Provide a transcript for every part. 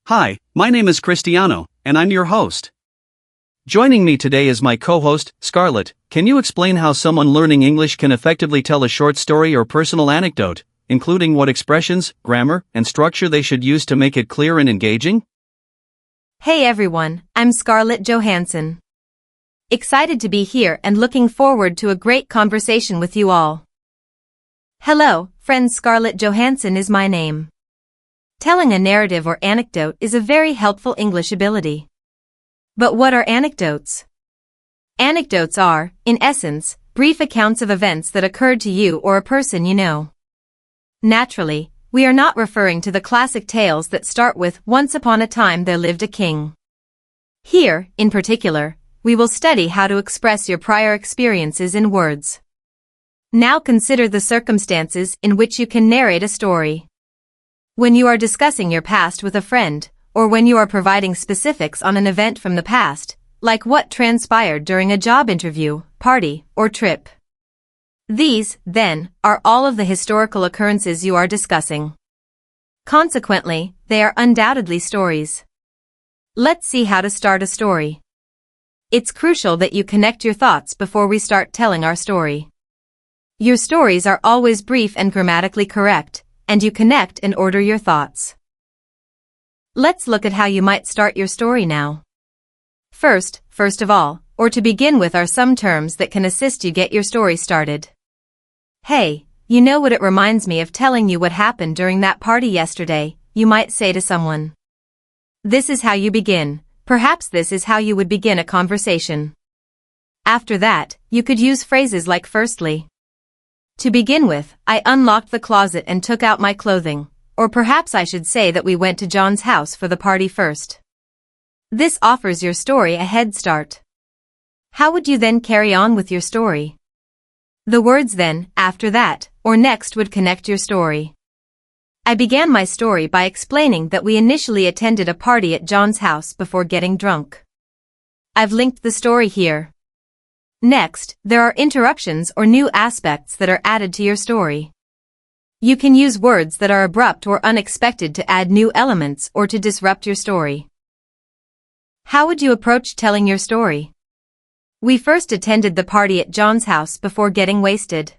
Hi, my name is Cristiano, and I'm your host. Joining me today is my co-host, Scarlett. Can you explain how someone learning English can effectively tell a short story or personal anecdote, including what expressions, grammar, and structure they should use to make it clear and engaging? Hey everyone, I'm Scarlett Johansson. Excited to be here and looking forward to a great conversation with you all. Hello, friends, Scarlett Johansson is my name. Telling a narrative or anecdote is a very helpful English ability. But what are anecdotes? Anecdotes are, in essence, brief accounts of events that occurred to you or a person you know. Naturally, we are not referring to the classic tales that start with "Once upon a time there lived a king." Here, in particular, we will study how to express your prior experiences in words. Now consider the circumstances in which you can narrate a story. When you are discussing your past with a friend, or when you are providing specifics on an event from the past, like what transpired during a job interview, party, or trip. These, then, are all of the historical occurrences you are discussing. Consequently, they are undoubtedly stories. Let's see how to start a story. It's crucial that you connect your thoughts before we start telling our story. Your stories are always brief and grammatically correct, and you connect and order your thoughts. Let's look at how you might start your story now. First of all, or to begin with, are some terms that can assist you get your story started. Hey, you know what, it reminds me of telling you what happened during that party yesterday, you might say to someone. This is how you begin. Perhaps this is how you would begin a conversation. After that, you could use phrases like firstly. To begin with, I unlocked the closet and took out my clothing. Or perhaps I should say that we went to John's house for the party first. This offers your story a head start. How would you then carry on with your story? The words then, after that, or next would connect your story. I began my story by explaining that we initially attended a party at John's house before getting drunk. I've linked the story here. Next, there are interruptions or new aspects that are added to your story. You can use words that are abrupt or unexpected to add new elements or to disrupt your story. How would you approach telling your story? We first attended the party at John's house before getting wasted.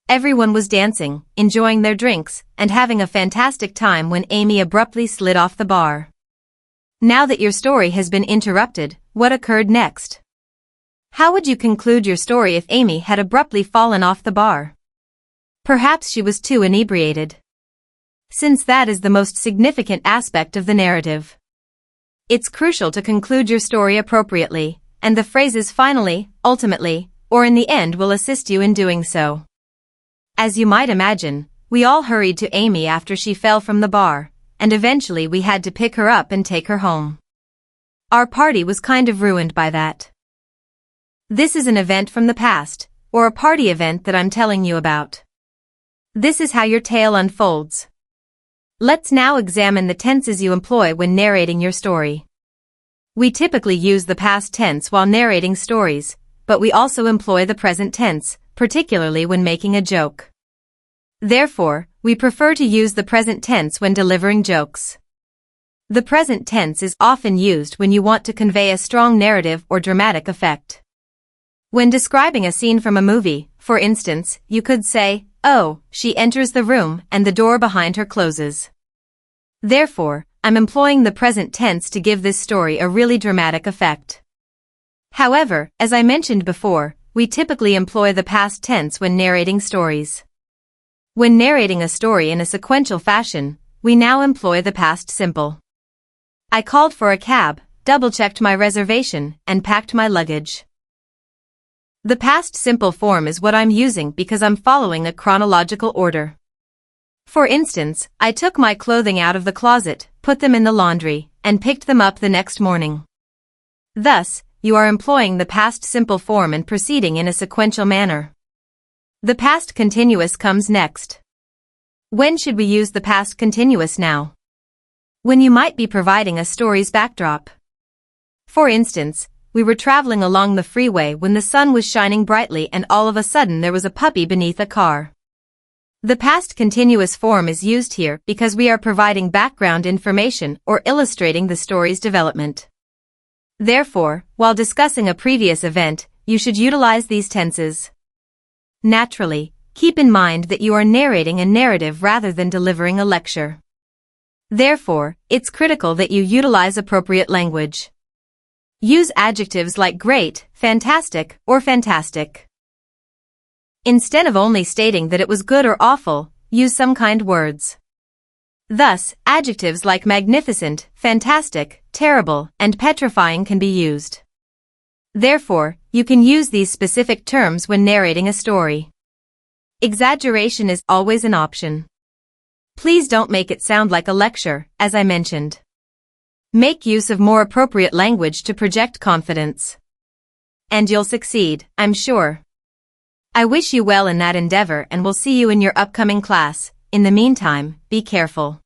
Everyone was dancing, enjoying their drinks, and having a fantastic time when Amy abruptly slid off the bar. Now that your story has been interrupted, what occurred next? How would you conclude your story if Amy had abruptly fallen off the bar? Perhaps she was too inebriated. Since that is the most significant aspect of the narrative. It's crucial to conclude your story appropriately, and the phrases finally, ultimately, or in the end will assist you in doing so. As you might imagine, we all hurried to Amy after she fell from the bar, and eventually we had to pick her up and take her home. Our party was kind of ruined by that. This is an event from the past, or a party event that I'm telling you about. This is how your tale unfolds. Let's now examine the tenses you employ when narrating your story. We typically use the past tense while narrating stories, but we also employ the present tense, particularly when making a joke. Therefore, we prefer to use the present tense when delivering jokes. The present tense is often used when you want to convey a strong narrative or dramatic effect. When describing a scene from a movie, for instance, you could say, "Oh, she enters the room and the door behind her closes." Therefore, I'm employing the present tense to give this story a really dramatic effect. However, as I mentioned before, we typically employ the past tense when narrating stories. When narrating a story in a sequential fashion, we now employ the past simple. I called for a cab, double-checked my reservation, and packed my luggage. The past simple form is what I'm using because I'm following a chronological order. For instance, I took my clothing out of the closet, put them in the laundry, and picked them up the next morning. Thus, you are employing the past simple form and proceeding in a sequential manner. The past continuous comes next. When should we use the past continuous now? When you might be providing a story's backdrop. For instance, we were traveling along the freeway when the sun was shining brightly and all of a sudden there was a puppy beneath a car. The past continuous form is used here because we are providing background information or illustrating the story's development. Therefore, while discussing a previous event, you should utilize these tenses. Naturally, keep in mind that you are narrating a narrative rather than delivering a lecture. Therefore, it's critical that you utilize appropriate language. Use adjectives like great, fantastic, or fantastic. Instead of only stating that it was good or awful, use some kind words. Thus, adjectives like magnificent, fantastic, terrible, and petrifying can be used. Therefore, you can use these specific terms when narrating a story. Exaggeration is always an option. Please don't make it sound like a lecture, as I mentioned. Make use of more appropriate language to project confidence. And you'll succeed, I'm sure. I wish you well in that endeavor and will see you in your upcoming class. In the meantime, be careful.